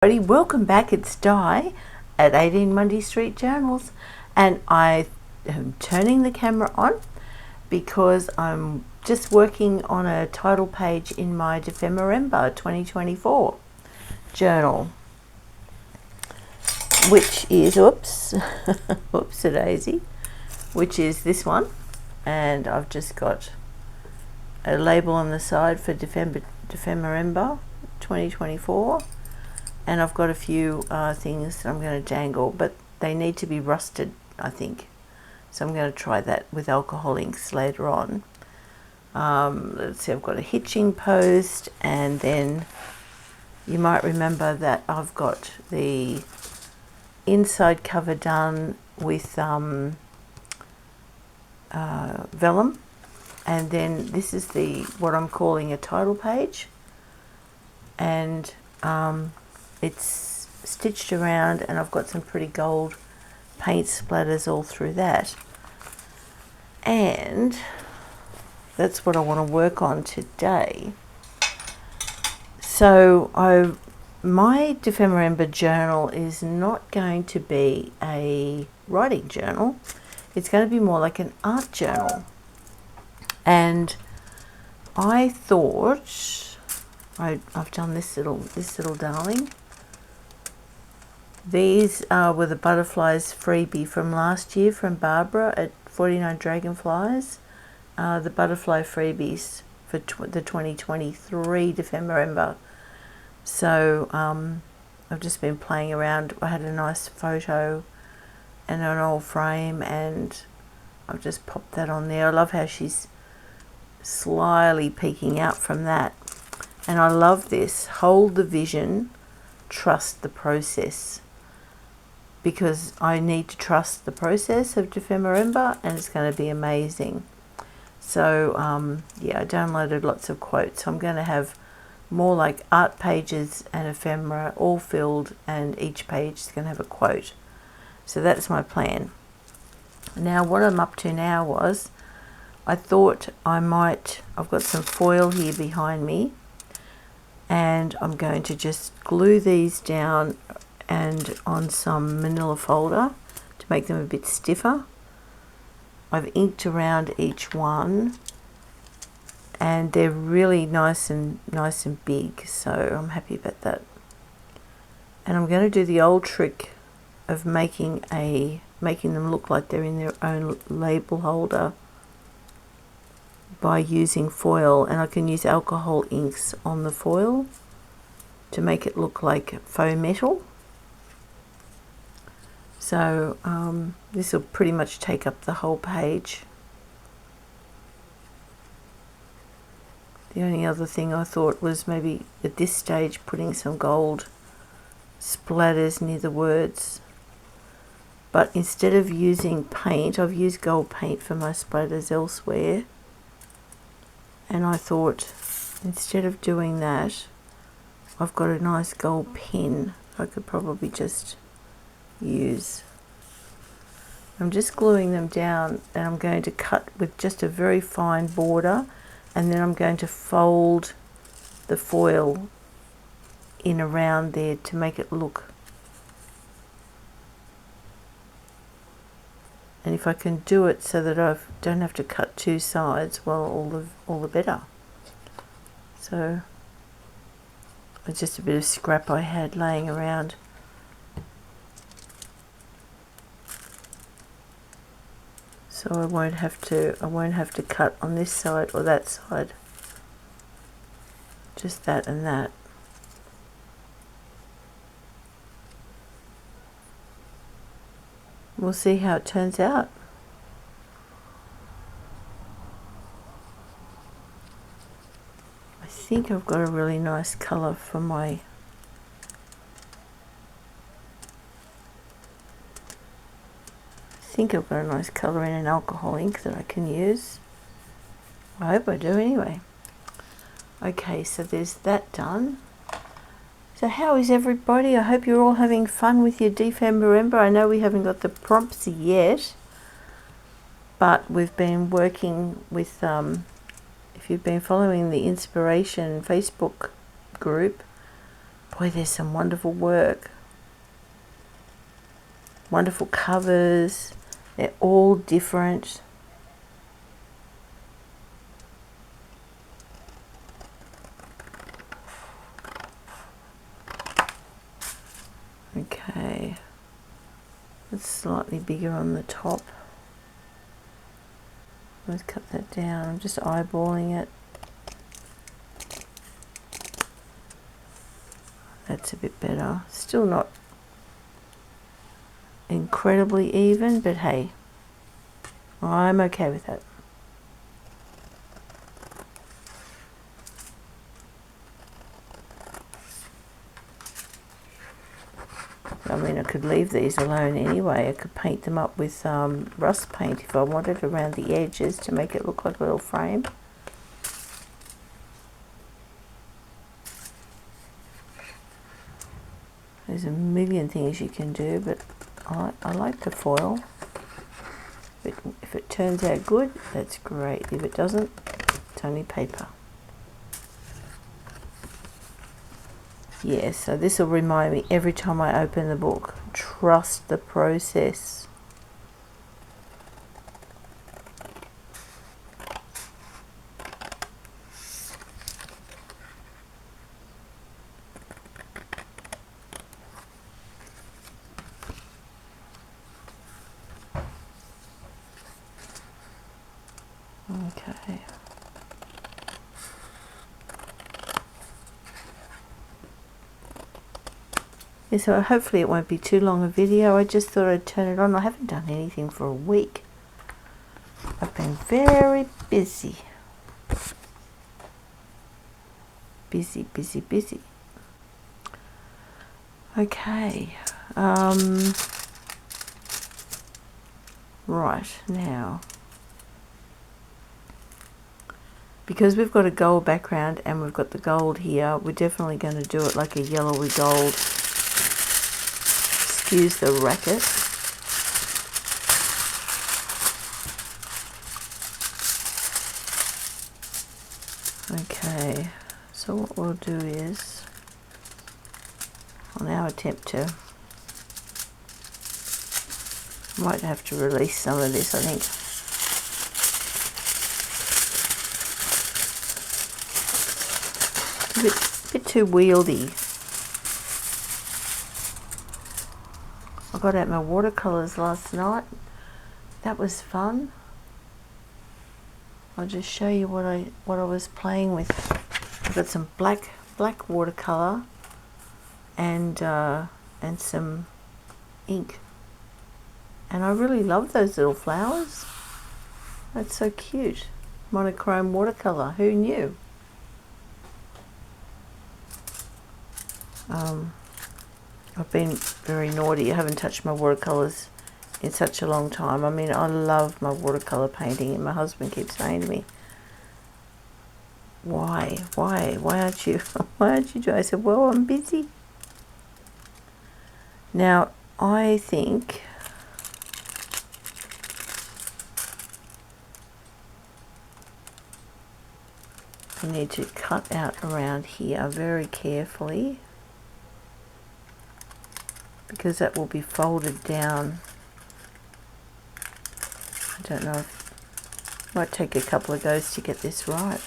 Welcome back. It's Di at 18 Monday Street Journals, and I am turning the camera on because I'm just working on a title page in my Dephemerember 2024 journal, which is whoops-a daisy, which is this one, and I've just got a label on the side for Dephemerember 2024. And I've got a few things I'm going to dangle, but they need to be rusted, I think. So I'm going to try that with alcohol inks later on. Let's see, I've got a hitching post, and then you might remember that I've got the inside cover done with vellum, and then this is what I'm calling a title page, and it's stitched around, and I've got some pretty gold paint splatters all through that, and that's what I want to work on today. So my Dephemerember journal is not going to be a writing journal. It's going to be more like an art journal, and I thought I've done this little darling. These were the butterflies freebie from last year from Barbara at 49 Dragonflies. The butterfly freebies for the 2023 Dephemerember. So I've just been playing around. I had a nice photo and an old frame, and I've just popped that on there. I love how she's slyly peeking out from that. And I love this. Hold the vision, trust the process. Because I need to trust the process of Dephemerember, and it's going to be amazing. So yeah, I downloaded lots of quotes. I'm going to have more like art pages and ephemera all filled, and each page is going to have a quote. So that's my plan. Now what I'm up to now was, I thought I've got some foil here behind me, and I'm going to just glue these down and on some manila folder to make them a bit stiffer. I've inked around each one, and they're really nice and big, so I'm happy about that. And I'm going to do the old trick of making them look like they're in their own label holder by using foil, and I can use alcohol inks on the foil to make it look like faux metal. So this will pretty much take up the whole page. The only other thing I thought was maybe at this stage putting some gold splatters near the words. But instead of using paint, I've used gold paint for my splatters elsewhere. And I thought, instead of doing that, I've got a nice gold pen I could probably just use. I'm just gluing them down, and I'm going to cut with just a very fine border, and then I'm going to fold the foil in around there to make it look. And if I can do it so that I don't have to cut two sides, well, all the better. So it's just a bit of scrap I had laying around. So I won't have to cut on this side or that side. Just that and that. We'll see how it turns out. I think I've got a really nice colour for my I've got a nice colour in an alcohol ink that I can use. I hope I do anyway. Okay, so there's that done. So how is everybody? I hope you're all having fun with your Dephemerember. I know we haven't got the prompts yet, but we've been working with, if you've been following the Inspiration Facebook group, boy, there's some wonderful work. Wonderful covers. They're all different. Okay. It's slightly bigger on the top. Let's cut that down. I'm just eyeballing it. That's a bit better. Still not incredibly even, but hey, I'm okay with that. I mean, I could leave these alone anyway. I could paint them up with rust paint if I wanted around the edges to make it look like a little frame. There's a million things you can do, but I like the foil. If it turns out good, that's great. If it doesn't, it's only paper. Yeah, so this will remind me every time I open the book, trust the process. Okay. Yeah, so hopefully it won't be too long a video. I just thought I'd turn it on. I haven't done anything for a week. I've been very busy. Busy, busy, busy. Okay. Right, now. Because we've got a gold background and we've got the gold here, we're definitely going to do it like a yellowy gold. Excuse the racket. Okay, so what we'll do is, I'll now attempt to, might have to release some of this, I think. A bit too wieldy. I got out my watercolors last night. That was fun. I'll just show you what I was playing with. I've got some black watercolor and some ink, and I really love those little flowers. That's so cute. Monochrome watercolor. Who knew? I've been very naughty. I haven't touched my watercolors in such a long time. I mean, I love my watercolor painting, and my husband keeps saying to me, why aren't you doing? I said, well, I'm busy. Now, I think I need to cut out around here very carefully, because that will be folded down. I don't know if might take a couple of goes to get this right.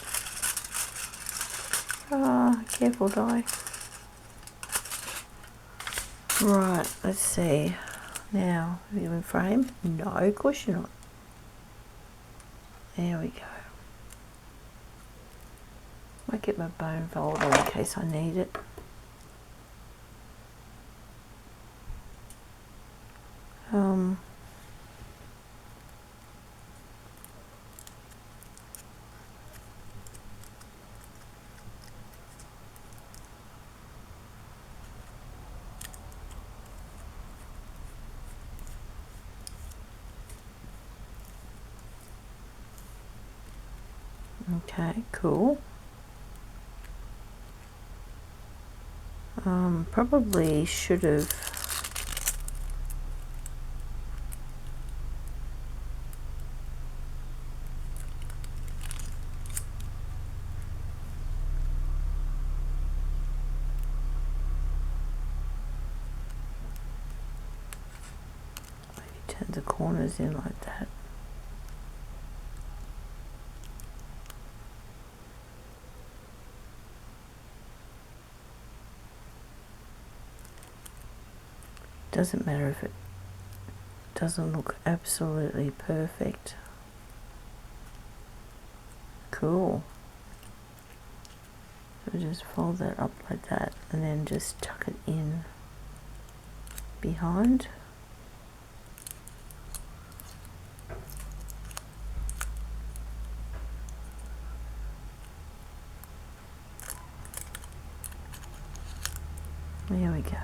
Ah, careful, die. Right, let's see. Now, are you in frame? No, of course you're not. There we go. Might get my bone folder in case I need it. Okay, cool. Probably should have the corners in like that. Doesn't matter if it doesn't look absolutely perfect. Cool. So just fold that up like that and then just tuck it in behind. There we go.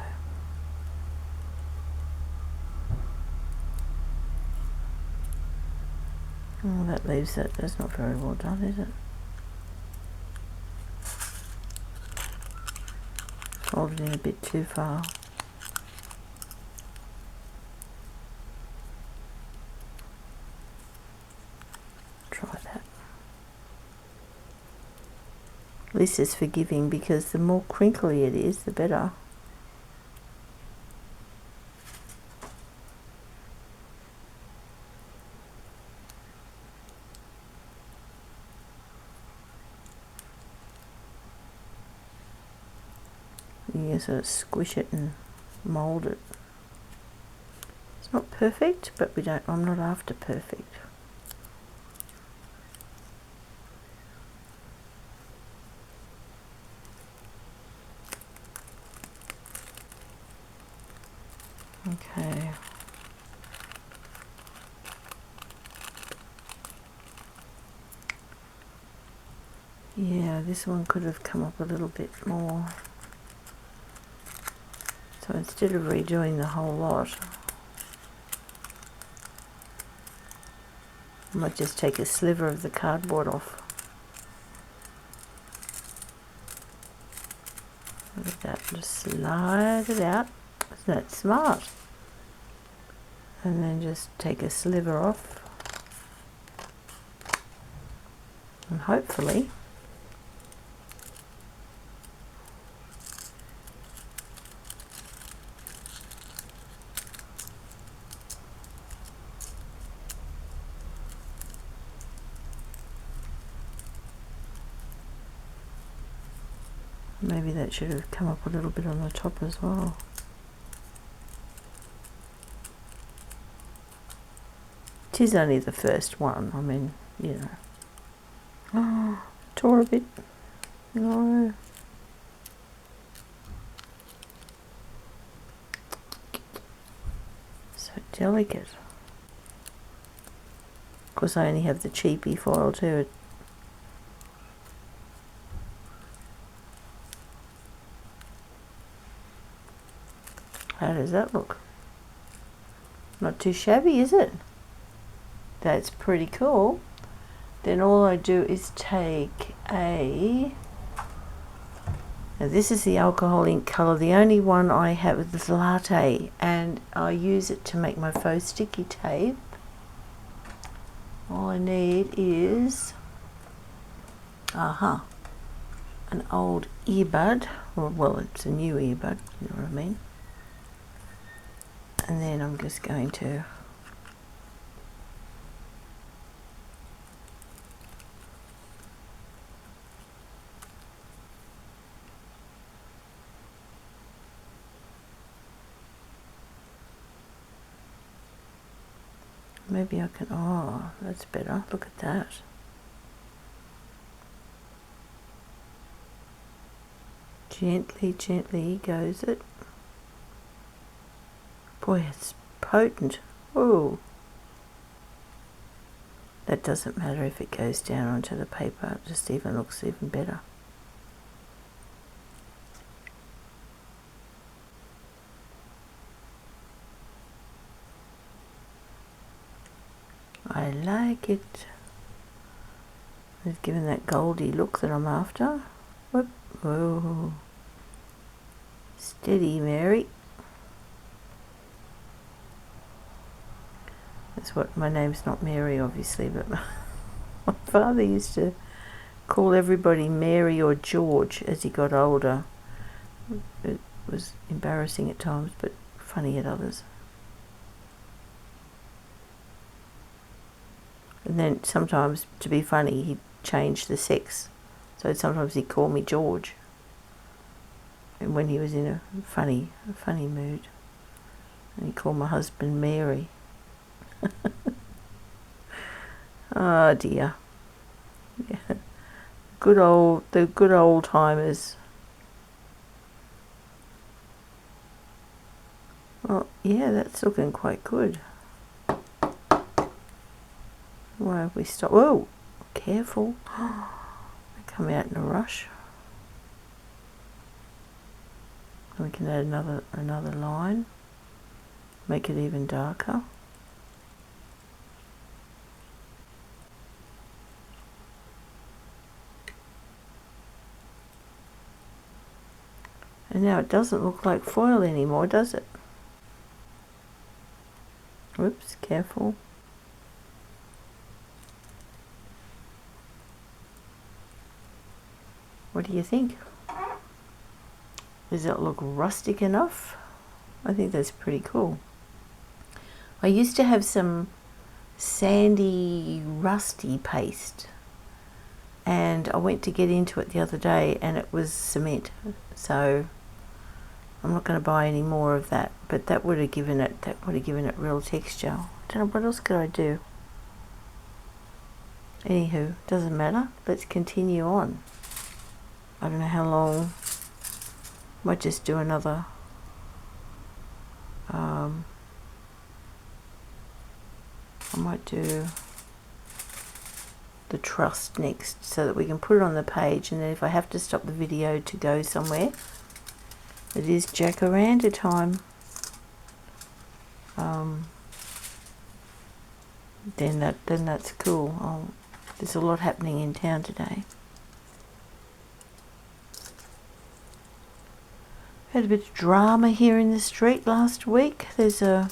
Oh, that leaves it. That's not very well done, is it? Folded in a bit too far. Try that. At least it's forgiving, because the more crinkly it is, the better. You can sort of squish it and mould it. It's not perfect, but I'm not after perfect. Okay. Yeah, this one could have come up a little bit more. So instead of redoing the whole lot, I might just take a sliver of the cardboard off. Look at that, just slide it out. Isn't that smart? And then just take a sliver off. And hopefully maybe that should have come up a little bit on the top as well. It is only the first one, I mean, you know. Oh, tore a bit. No. So delicate. Of course, I only have the cheapy foil too. How does that look? Not too shabby, is it? That's pretty cool. Then all I do is take a... Now this is the alcohol ink colour. The only one I have is the latte, and I use it to make my faux sticky tape. All I need is an old earbud. Well, it's a new earbud, you know what I mean. And then I'm just going to maybe I can, oh, that's better. Look at that. Gently, gently goes it. Boy, it's potent. Whoa. That doesn't matter if it goes down onto the paper. It just even looks even better. I like it. It's given that goldy look that I'm after. Whoop. Whoa. Steady, Mary. That's what, my name's not Mary obviously, but my father used to call everybody Mary or George as he got older. It was embarrassing at times, but funny at others. And then sometimes, to be funny, he'd change the sex. So sometimes he'd call me George. And when he was in a funny mood. And he'd call my husband Mary. Oh dear. Yeah. The good old timers. Well, yeah, that's looking quite good. Why have we stopped? Whoa, careful. They come out in a rush. And we can add another line. Make it even darker. And now it doesn't look like foil anymore, does it? Whoops, careful. What do you think? Does it look rustic enough? I think that's pretty cool. I used to have some sandy, rusty paste, and I went to get into it the other day and it was cement. So I'm not going to buy any more of that, but that would have given it real texture. I don't know, what else could I do? Anywho, doesn't matter. Let's continue on. I don't know how long. Might just do another. I might do the trust next, so that we can put it on the page, and then if I have to stop the video to go somewhere, it is jacaranda time. Then that's cool. There's a lot happening in town today. Had a bit of drama here in the street last week. There's a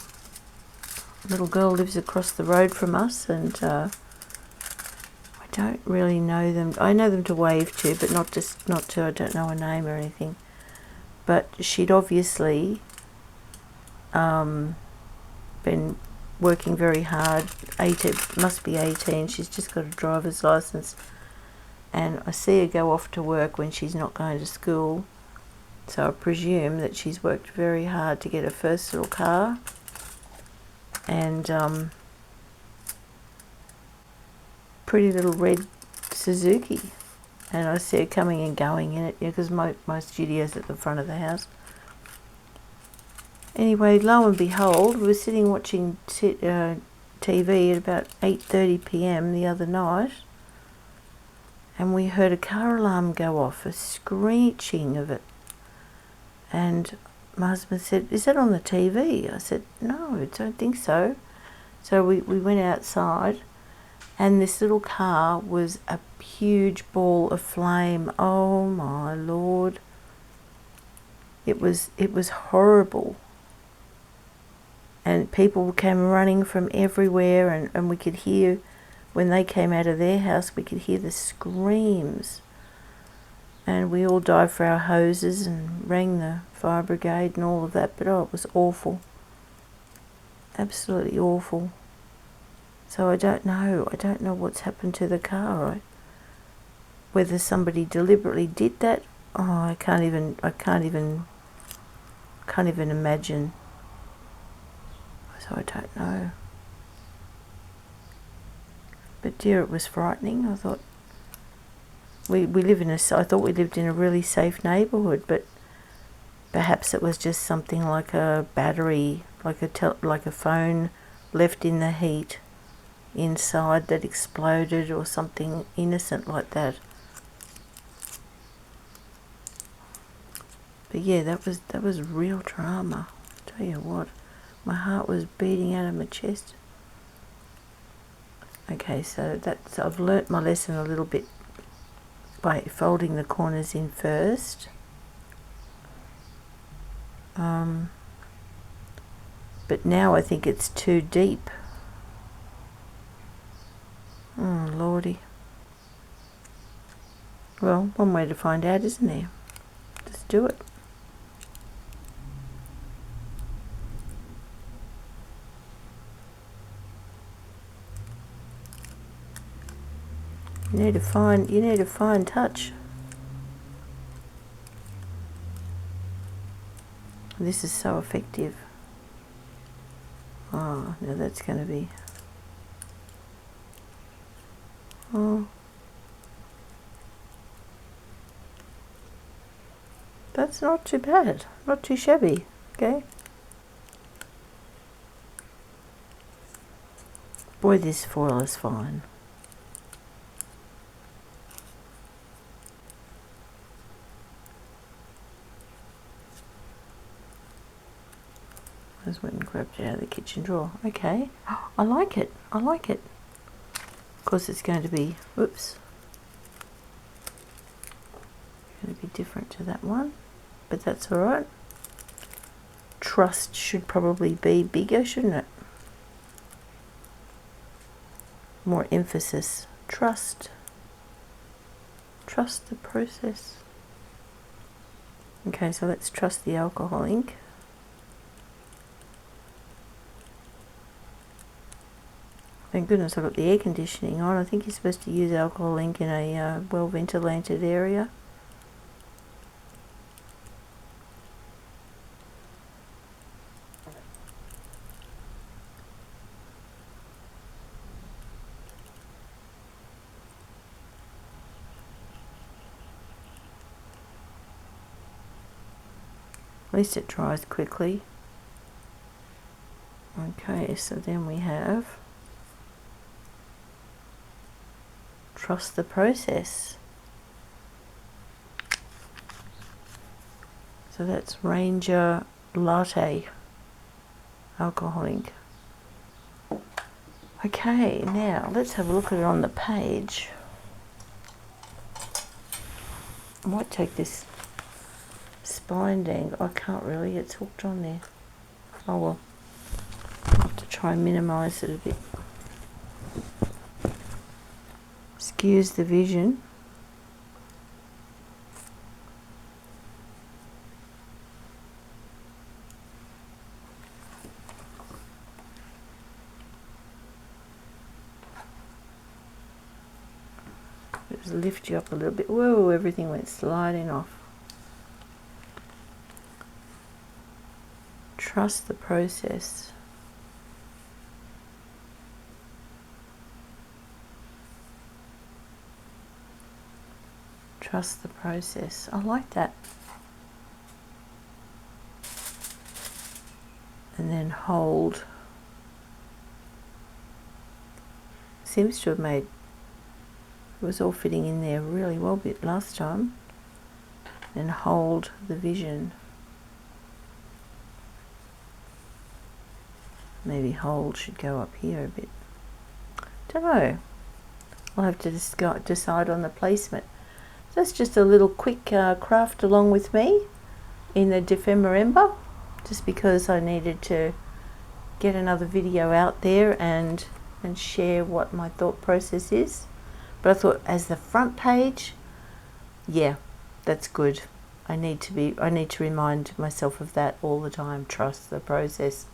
little girl lives across the road from us, and I don't really know them. I know them to wave to, but not to. I don't know her name or anything. But she'd obviously been working very hard. Must be 18. She's just got a driver's license, and I see her go off to work when she's not going to school. So I presume that she's worked very hard to get her first little car, and pretty little red Suzuki. And I see her coming and going in it, because my studio's at the front of the house. Anyway, lo and behold, we were sitting watching TV at about 8:30 p.m. the other night, and we heard a car alarm go off, a screeching of it. And my husband said, "Is that on the TV?" I said, "No, I don't think so." So we went outside, and this little car was a huge ball of flame. Oh my Lord. It was horrible. And people came running from everywhere, and we could hear, when they came out of their house, we could hear the screams. And we all dived for our hoses and rang the fire brigade and all of that, but it was awful. Absolutely awful. So I don't know what's happened to the car, right? Whether somebody deliberately did that, I can't even imagine. So I don't know. But dear, it was frightening. I thought we thought we lived in a really safe neighbourhood, but perhaps it was just something like a battery, like a phone left in the heat inside that exploded, or something innocent like that. But yeah, that was real drama. I tell you what, my heart was beating out of my chest. Okay, so I've learnt my lesson a little bit by folding the corners in first. But now I think it's too deep. Oh Lordy. Well, one way to find out, isn't there? Just do it. You need a fine touch. This is so effective. Oh, now that's going to be... Oh. That's not too bad. Not too shabby. Okay. Boy, this foil is fine. I just went and grabbed it out of the kitchen drawer. Okay. I like it. I like it. Of course it's going to be, whoops, going to be different to that one, but that's all right. Trust should probably be bigger, shouldn't it? More emphasis. Trust. Trust the process. Okay, so let's trust the alcohol ink. Thank goodness I got the air conditioning on. I think you're supposed to use alcohol ink in a well ventilated area. At least it dries quickly. Okay, so then we have trust the process. So that's Ranger Latte alcohol ink. Okay, now let's have a look at it on the page. I might take this spine dangle. I can't really, it's hooked on there. Oh well, I'll have to try and minimise it a bit. Skews the vision. Just lift you up a little bit. Whoa, everything went sliding off. Trust the process. Trust the process. I like that. And then hold. Seems to have made, it was all fitting in there really well bit last time. And hold the vision. Maybe hold should go up here a bit. Don't know. I'll have to decide on the placement. That's just a little quick craft along with me in the Dephemerember, just because I needed to get another video out there and share what my thought process is. But I thought as the front page, yeah, that's good. I need to remind myself of that all the time. Trust the process.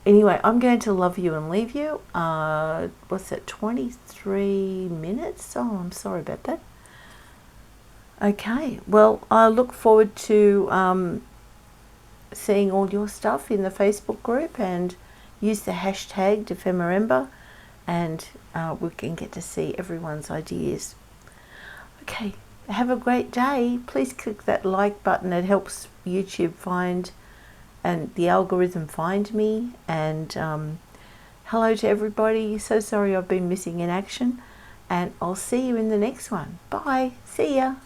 Anyway, I'm going to love you and leave you. What's that, 23 minutes? Oh, I'm sorry about that. Okay, well, I look forward to seeing all your stuff in the Facebook group, and use the hashtag Dephemerember, and we can get to see everyone's ideas. Okay, have a great day. Please click that like button. It helps YouTube find and the algorithm find me. And hello to everybody. So sorry I've been missing in action, and I'll see you in the next one. Bye. See ya.